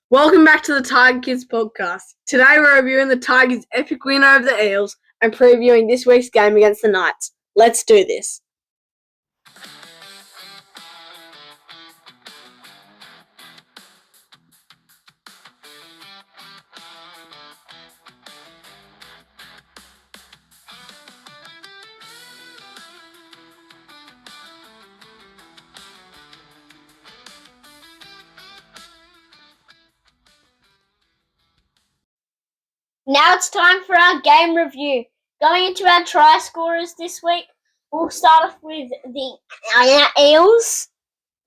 Welcome back to the Tiger Kids podcast. Today we're reviewing the Tigers' epic win over the Eels and previewing this week's game against the Knights. Let's do this. Now it's time for our game review. Going into our try scorers this week, we'll start off with the Eels.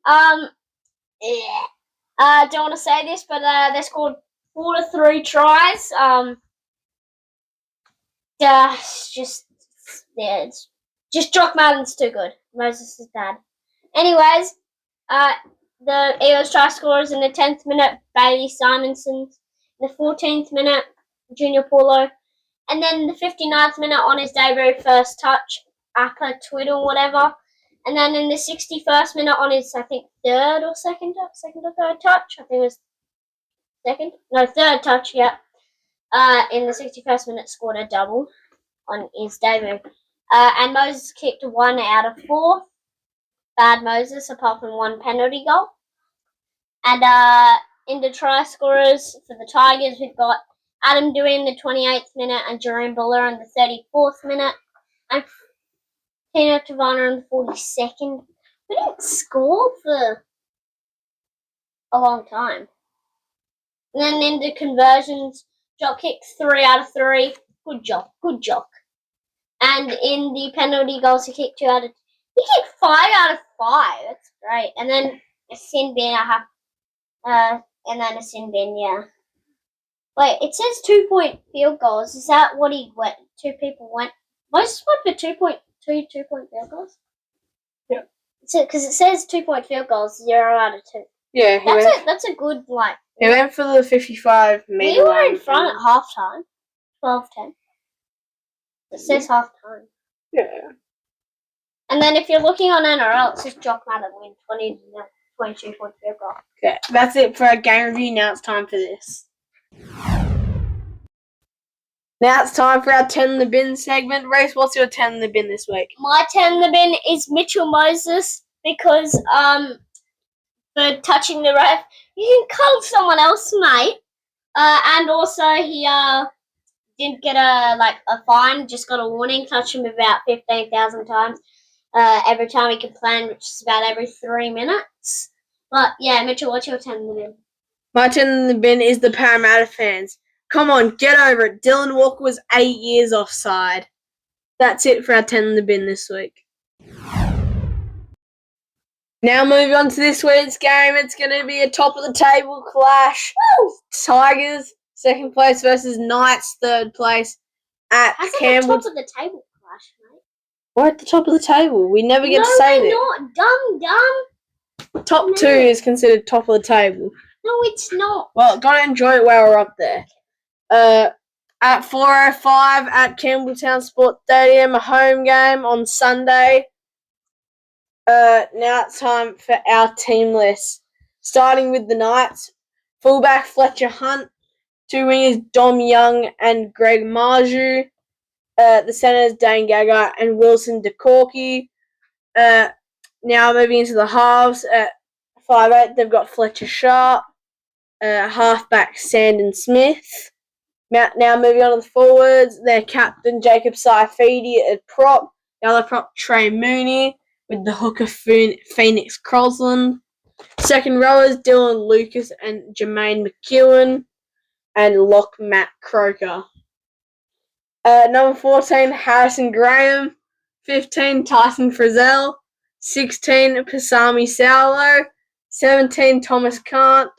Don't want to say this, but they scored 4 to 3 tries. Just Jock Madden's too good. Moses is bad. Anyways, the Eels try scorers in the 10th minute, Bailey Simonson. In the 14th minute, Junior Paulo. And then the 59th minute on his debut first touch, Appa Twiddle, whatever. And then in the 61st minute on his, I think, third or third touch. I think it was third touch, yeah. In the 61st minute scored a double on his debut. And Moses kicked 1 out of 4. Bad Moses, apart from 1 penalty goal. And in the try scorers for the Tigers, we've got Adam Dewey in the 28th minute and Jerome Buller in the 34th minute. And Tino Tavana in the 42nd. We didn't score for a long time. And then in the conversions, Jock kicked 3 out of 3. Good job. And in the penalty goals, he kicked 5 out of 5. That's great. And then a sin bin, a sin bin, yeah. Wait, it says 2-point field goals. Is that what he went? 2 people went. Most went for 2-point field goals. Yeah. Because it says 2-point field goals, 0 out of 2. Yeah, that's a good like. He went for the 55-meter. We were in front at halftime, 12-10. It says halftime. Yeah. And then if you're looking on NRL, it says Jock Madden win 22-point field goal. Okay, that's it for our game review. Now it's time for this. Now it's time for our 10 in the bin segment. Race, what's your 10 in the bin this week? My 10 in the bin is Mitchell Moses because for touching the ref. You can call someone else, mate. And also he didn't get a fine, just got a warning. Touched him about 15,000 times. Every time he complained, which is about every 3 minutes. But yeah, Mitchell, what's your 10 in the bin? My 10 in the bin is the Parramatta fans. Come on, get over it. Dylan Walker was 8 years offside. That's it for our 10 in the bin this week. Now moving on to this week's game. It's going to be a top-of-the-table clash. Woo! Tigers, second place versus Knights, third place at Campbell. That's at the top of the table clash, mate. We're at the top of the table. We never get to say that. No, we're not. Dumb. Top 2 is considered top of the table. No, it's not. Well, gotta enjoy it while we're up there. At 4:05 at Campbelltown Sports Stadium, a home game on Sunday. Now it's time for our team list. Starting with the Knights, fullback Fletcher Hunt, 2 wingers Dom Young and Greg Marju, the centers Dane Gaga and Wilson DeCorky. Now moving into the halves at 5'8", they've got Fletcher Sharp, halfback Sandon Smith. Now moving on to the forwards, their captain Jacob Saifidi at prop, the other prop Trey Mooney with the hooker Phoenix Crosland. Second rowers Dylan Lucas and Jermaine McEwen, and lock Matt Croker. Number 14 Harrison Graham, 15 Tyson Frizzell, 16 Pasami Saulo, 17 Thomas Kant,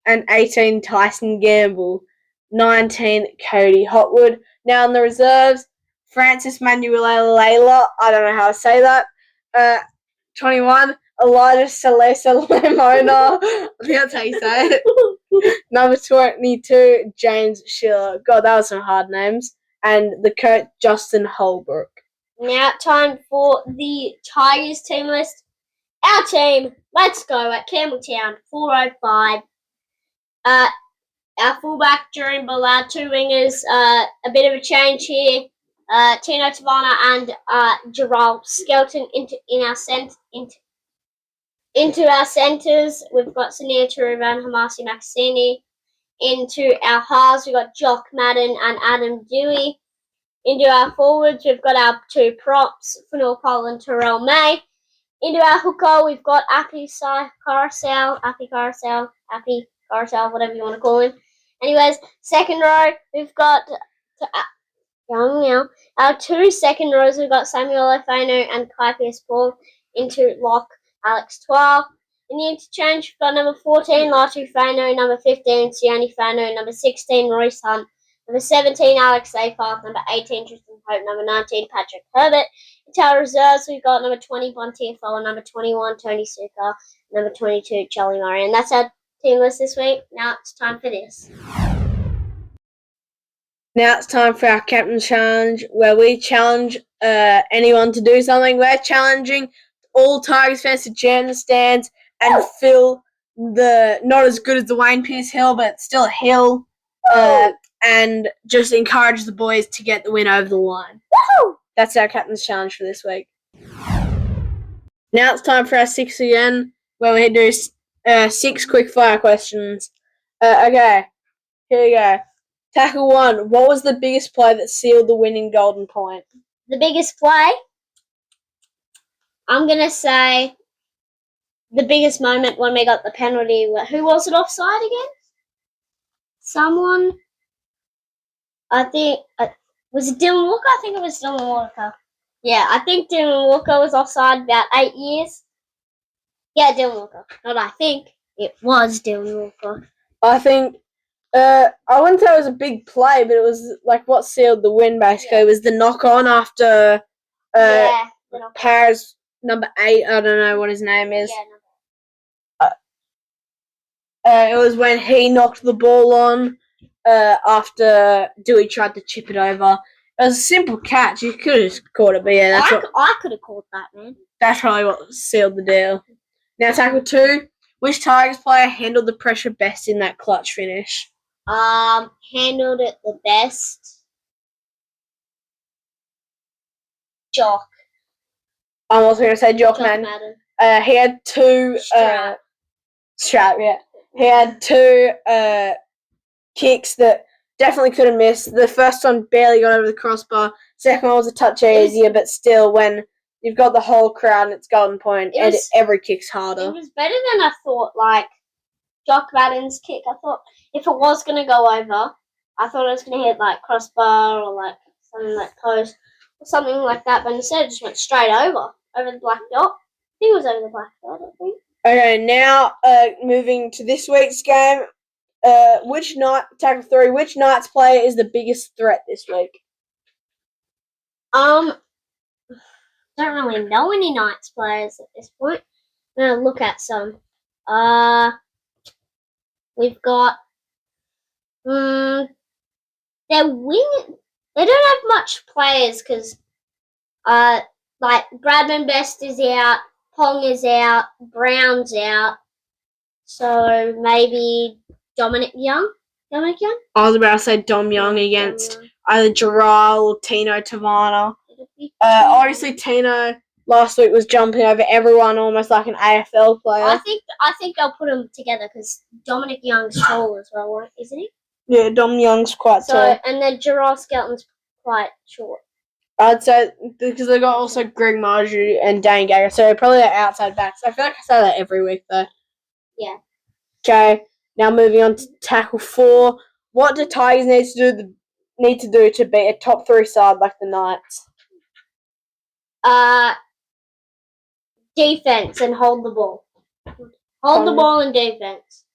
and 18 Tyson Gamble. 19 Cody Hotwood. Now in the reserves, Francis Manuela Layla, I don't know how to say that. 21 Elijah Salesa Lemona, I think that's how you say it. Number 22 James Schiller. God, that was some hard names. And the coach Justin Holbrook. Now time for the Tigers team list. Our team, let's go at Campbelltown, 4:05. Our fullback during Ballard, two wingers. A bit of a change here. Tino Tavana and Gerald Skelton into our centres. We've got Sania Turuvan, Hamasi Maxini. Into our halves, we've got Jock Madden and Adam Dewey. Into our forwards, we've got our two props, Fanil Cole and Terrell May. Into our hooker, we've got Api Carousel, whatever you want to call him. Anyways, second row, we've got our two second rows, we've got Samuel Ofano and Kai Pierce Paul. Into lock, Alex Twile. In the interchange, we've got number 14, Latu Fano, number 15, Sione Fano, number 16, Royce Hunt, number 17, Alex Seyfarth, number 18, Tristan Pope, number 19, Patrick Herbert. Into our reserves, we've got number 20, Bontier Fowler, number 21, Tony Suka, number 22, Charlie Murray. And that's our team list this week. Now it's time for this. Now it's time for our Captain Challenge, where we challenge anyone to do something. We're challenging all Tigers fans to jam the stands and fill the not as good as the Wayne Pearce Hill, but still a hill, and just encourage the boys to get the win over the line. Woo! That's our Captain's Challenge for this week. Now it's time for our 6 again, where we do 6 quick fire questions. Okay, here we go. Tackle 1. What was the biggest play that sealed the winning golden point? The biggest play? I'm going to say the biggest moment when we got the penalty. Who was it offside again? Someone. I think. Was it Dylan Walker? I think it was Dylan Walker. Yeah, I think Dylan Walker was offside about 8 years. Yeah, Dylan Walker. Not I think. It was Dylan Walker. I think. I wouldn't say it was a big play, but it was like what sealed the win, basically. Yeah. It was the knock-on after Paris number 8. I don't know what his name is. Yeah, It was when he knocked the ball on after Dewey tried to chip it over. It was a simple catch. You could have just caught it, but yeah, I could have caught that, man. That's probably what sealed the deal. Now, tackle 2. Which Tigers player handled the pressure best in that clutch finish? Handled it the best. Jock. I'm also going to say Jock Madden. He had 2... Strap, yeah. He had 2 kicks that definitely could have missed. The first one barely got over the crossbar. Second one was a touch easier, but still, when you've got the whole crowd and it's golden point, every kick's harder. It was better than I thought, like, Jock Madden's kick. I thought if it was going to go over, I thought it was going to hit, like, crossbar or, like, something like post or something like that, but instead it just went straight over the black dot. I think it was over the black dot, I think. Okay, now moving to this week's game. Tackle 3, which Knights player is the biggest threat this week? Don't really know any Knights players at this point. I'm going to look at some. We've got their wing. They don't have much players because like Bradman Best is out, Pong is out, Brown's out. So maybe Dominic Young? I was about to say Dom Young against either Gerald or Tino Tavana. Obviously, Tino last week was jumping over everyone almost like an AFL player. I think they'll put them together because Dominic Young's tall as well, isn't he? Yeah, Dom Young's quite tall. And then Gerald Skelton's quite short. I'd say because they got also Greg Marju and Dane Gagger, so probably they're outside backs. I feel like I say that every week though. Yeah. Okay, now moving on to tackle 4. What do Tigers need to do to beat a top 3 side like the Knights? Defense and hold the ball. Hold the ball and defense.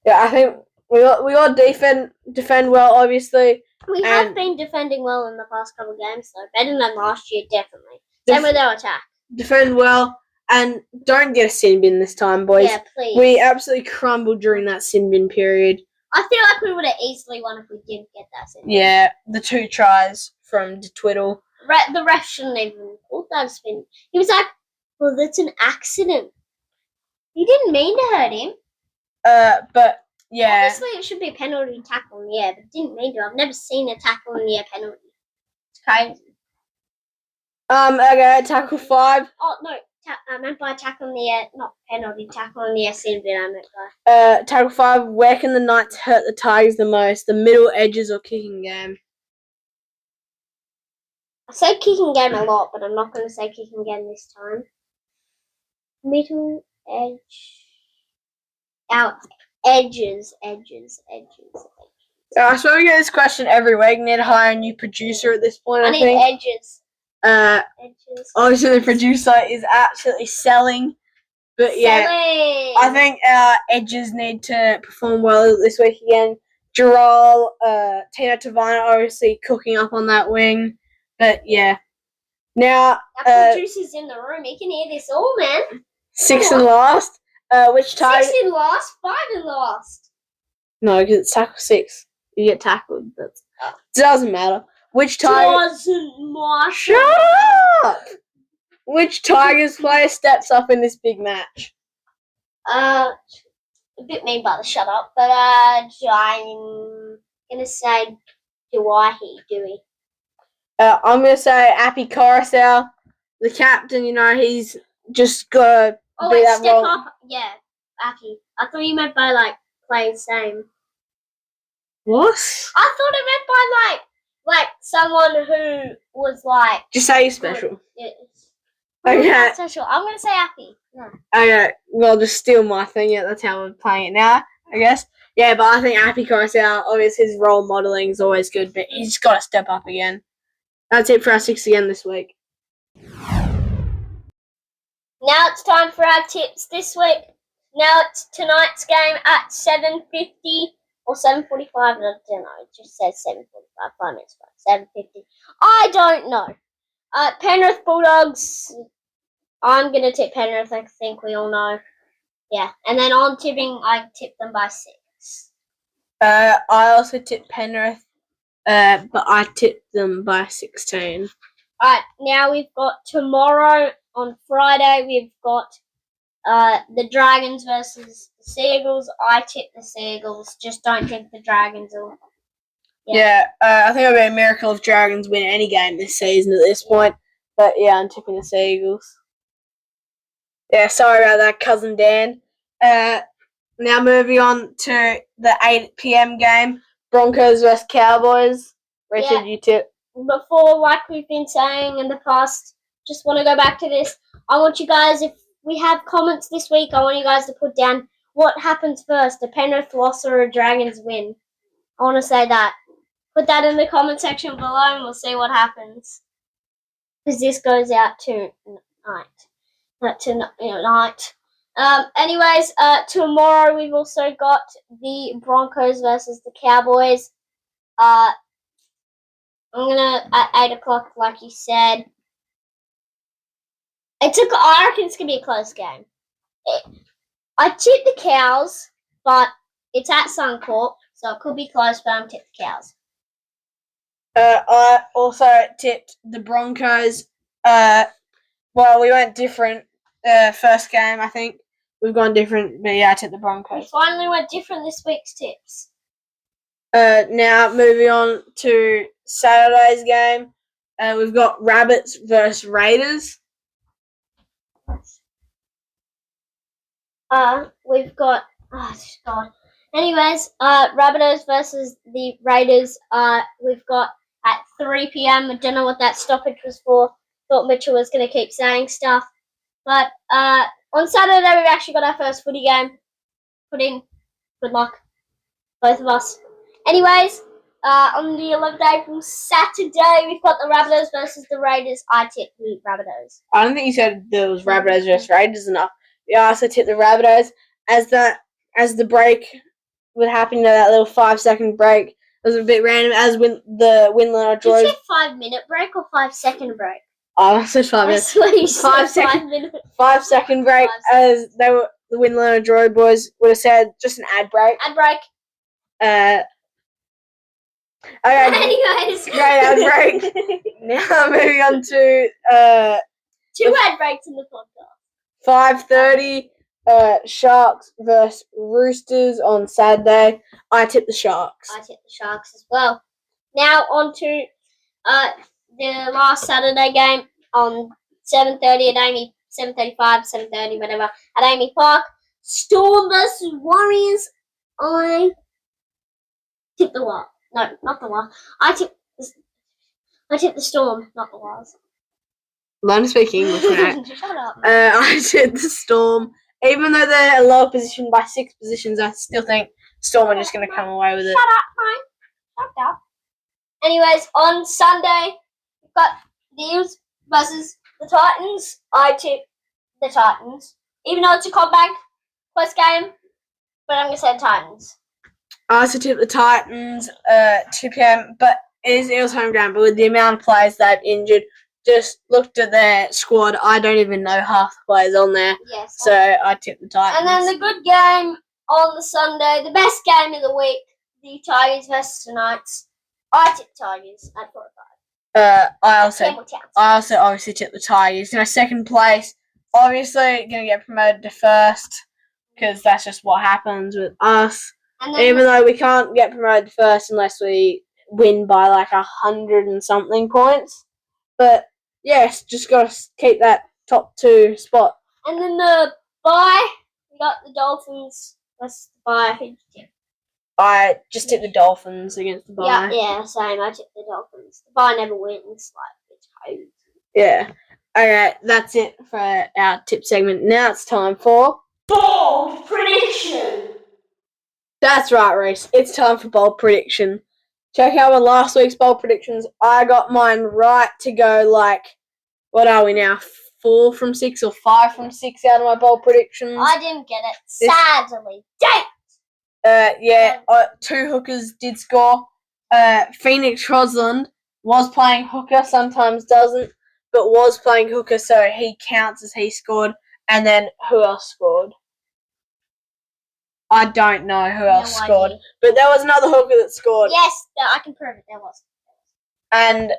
Yeah, I think we got defend well, obviously. We have been defending well in the past couple of games, though. Better than last year, definitely. Same with our attack. Defend well, and don't get a sin bin this time, boys. Yeah, please. We absolutely crumbled during that sin bin period. I feel like we would have easily won if we didn't get that sin bin. Yeah, the 2 tries from De Twiddle. The ref shouldn't even call that a spin. He was like, well, that's an accident. He didn't mean to hurt him. But Yeah. Obviously, it should be a penalty tackle in the air, but didn't mean to. I've never seen a tackle in the air penalty. It's crazy. Okay, tackle 5. Oh, no. I meant by tackle in the air, not penalty. Tackle in the air seemed to be I meant by. Tackle 5. Where can the Knights hurt the Tigers the most? The middle, edges, or kicking game? I say kicking game a lot, but I'm not going to say kicking game this time. Middle, edge. Out. Edges. I swear we get this question every week. Need to hire a new producer at this point, I need think. edges. Edges. Obviously, the producer is absolutely selling. But yeah, I think our edges need to perform well this week again. Gerald, Tino Tavana obviously cooking up on that wing. But yeah. Now, our producer's in the room. He can hear this all, man. 6 and last. Which time? 6 in last, 5 in last. No, because it's tackle 6. You get tackled. It doesn't matter. Which Tiger? Doesn't matter. Shut up! Which Tigers player steps up in this big match? A bit mean by the shut up, but I'm gonna say Dewey. I'm gonna say Appy Carousel, the captain. You know, he's just got to be that step role. up. Yeah, Appy. I thought you meant by like playing same. What? I thought it meant by like someone who was like. Just say special. Yeah. Okay. Special. I'm gonna say Appy. Yeah. Okay. Well, just steal my thing. Yeah, that's how we're playing it now, I guess. Yeah, but I think Appy Carousel, obviously his role modelling is always good, but he's got to step up again. That's it for our 6 again this week. Now it's time for our tips this week. Now it's tonight's game at 7:50 or 7:45. I don't know. It just says 7:45. 5 minutes. 7:50. I don't know. Penrith Bulldogs. I'm gonna tip Penrith. I think we all know. Yeah, and then on tipping, I tip them by 6. I also tipped Penrith, but I tipped them by 16. Alright, now we've got tomorrow on Friday. We've got the Dragons versus the Seagulls. I tip the Seagulls. Just don't tip the Dragons. Yeah, I think it would be a miracle if Dragons win any game this season at this point. But yeah, I'm tipping the Seagulls. Yeah, sorry about that, cousin Dan. Now moving on to the 8 p.m. game, Broncos versus Cowboys. Richard, you tip? Before, like we've been saying in the past, just want to go back to this. I want you guys, if we have comments this week, I want you guys to put down what happens first, a Penrith loss or a Dragons win. I want to say that. Put that in the comment section below and we'll see what happens. Because this goes out tonight. Anyways, tomorrow we've also got the Broncos versus the Cowboys. I'm gonna at 8 o'clock, like you said. I reckon it's gonna be a close game. I tipped the Cows, but it's at Suncorp, so it could be close. But I'm tipped the Cows. I also tipped the Broncos. Well, we went different. First game, I think we've gone different, but yeah, I tipped the Broncos. We finally went different this week's tips. Now moving on to Saturday's game, we've got Rabbits versus Raiders. We've got God. Anyways, Rabbitohs versus the Raiders. We've got at 3 p.m. I don't know what that stoppage was for. Thought Mitchell was gonna keep saying stuff, but on Saturday we've actually got our first footy game. Put in. Good luck, both of us. Anyways, on the 11th of April, Saturday, we've got the Rabbitohs versus the Raiders. I tipped the Rabbitohs. I don't think you said there was Rabbitohs versus Raiders enough. Yeah, I also tipped the Rabbitohs. As the break would happen, that little 5-second break, it was a bit random. As when the Winland draws. Did you say 5-minute break or 5-second break? Oh, I said 5 minutes. 5-second break, as they were the Winland Draw boys would have said just an ad break. Ad break. Okay. Anyways. Great ad break. Now moving on to 2 ad breaks in the podcast. 5:30 Sharks versus Roosters on Saturday. I tip the Sharks. I tip the Sharks as well. Now on to the last Saturday game on 7:30 at Amy, 7:35, 7:30, whatever, at Amy Park. Storm versus Warriors. I tip the Wild. No, not the Wild. I tip the Storm, not the Wilds. Learn to speak English, mate. Shut up. I tip the Storm. Even though they're a lower position by 6 positions, I still think Storm are just going to come away with it. Shut up, mate. Shut up. Anyways, on Sunday, we've got the Eels versus the Titans. I tip the Titans. Even though it's a comeback, close game, but I'm going to say the Titans. I also tip the Titans, 2 p.m, but it is Eels home ground, but with the amount of players they've injured, just looked at their squad, I don't even know half the players on there. Yes. So I tip the Titans. And then the good game on the Sunday, the best game of the week, the Tigers versus the Knights. I tip Tigers at 45. I also obviously tip the Tigers. Second place, obviously going to get promoted to first because that's just what happens with us. And then, even though we can't get promoted to first unless we win by like 100 and something points. But yes, just got to keep that top 2 spot. And then the bye, we got the Dolphins versus the bye. Who did you tip? I just tipped the Dolphins against the bye. Yeah, same. I tipped the Dolphins. The bye never wins. Like, it's crazy. Yeah. Okay, that's it for our tip segment. Now it's time for bold prediction. That's right, Reese. It's time for bold prediction. Check out my last week's bold predictions. I got mine right to go. Like, what are we now? 4 from 6 or 5 from 6 out of my bold predictions. I didn't get it. Sadly, dang. 2 hookers did score. Phoenix Crosland was playing hooker, sometimes doesn't, but was playing hooker, so he counts as he scored. And then who else scored? I don't know who else scored, but there was another hooker that scored. Yes, I can prove it. There was. And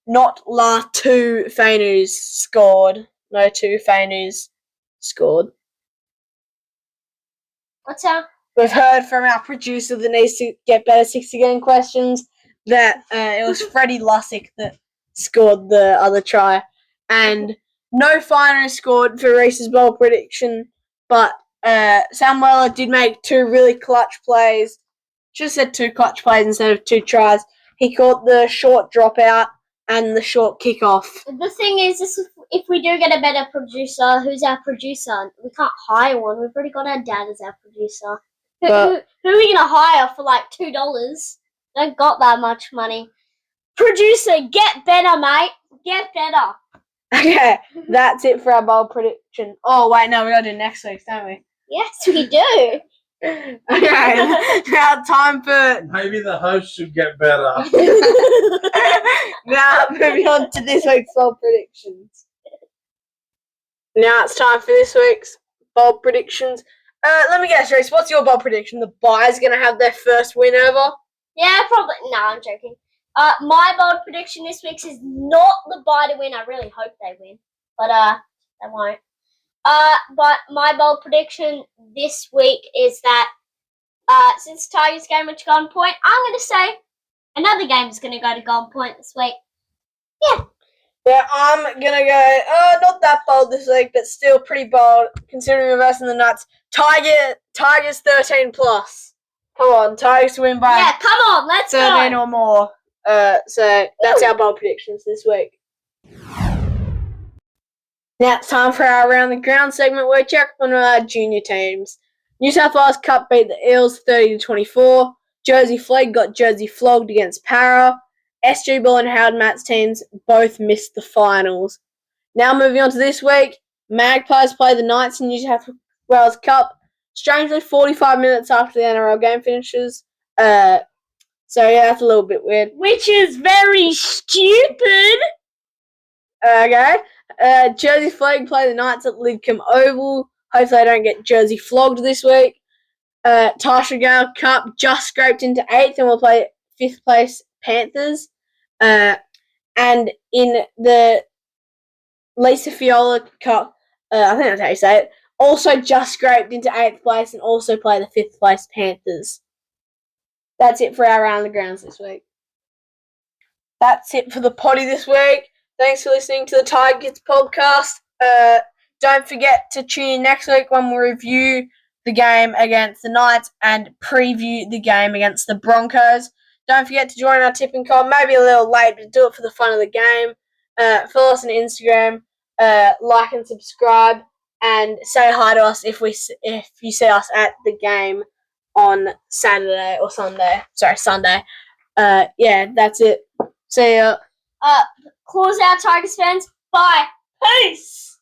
not La 2 Fainus scored. No 2 Fainus scored. What's up? We've heard from our producer that needs to get better 60 game questions that it was Freddie Lussick that scored the other try. And no Fainus scored for Reese's bold prediction, but Sam Weller did make 2 really clutch plays. Should have said 2 clutch plays instead of 2 tries. He caught the short dropout and the short kickoff. The thing is, if we do get a better producer, who's our producer? We can't hire one. We've already got our dad as our producer. Who are we going to hire for like $2? Don't got that much money. Producer, get better, mate. Get better. Okay, that's it for our bold prediction. Oh, wait, no, we got to do next week's, don't we? Yes, we do. Okay, now time for... Maybe the host should get better. Now, moving on to this week's bold predictions. Now it's time for this week's bold predictions. Let me guess, Reese, what's your bold prediction? The Bye's going to have their first win ever? Yeah, probably. No, I'm joking. My bold prediction this week is not the Bye to win. I really hope they win, but they won't. But my bold prediction this week is that since the Tigers game went to Golden Point, I'm going to say another game is going to go to Golden Point this week. Yeah. Yeah, I'm going to go, not that bold this week, but still pretty bold, considering we're versing the Knights. Tigers 13 plus. Come on, Tigers to win by yeah, come on, let's 13 go. or more. So that's our bold predictions this week. Now it's time for our Around the Ground segment where we check on our junior teams. New South Wales Cup beat the Eels 30-24. Jersey Flegg got Jersey flogged against Para. SG Ball and Howard Matt's teams both missed the finals. Now moving on to this week, Magpies play the Knights in New South Wales Cup. Strangely, 45 minutes after the NRL game finishes. So yeah, that's a little bit weird. Which is very stupid. Okay. Jersey Flegg play the Knights at Lidcombe Oval. Hopefully they don't get Jersey flogged this week. Tarsha Gale Cup just scraped into 8th and will play 5th place Panthers. And in the Lisa Fiola Cup, I think that's how you say it, also just scraped into 8th place and also play the 5th place Panthers. That's it for our Round the Grounds this week. That's it for the Poddy this week. Thanks for listening to the Tigers podcast. Don't forget to tune in next week when we review the game against the Knights and preview the game against the Broncos. Don't forget to join our tipping comp. Maybe a little late, but do it for the fun of the game. Follow us on Instagram. Like and subscribe. And say hi to us if you see us at the game on Saturday or Sunday. Sorry, Sunday. Yeah, that's it. See ya. Close out, Tigers fans. Bye. Peace.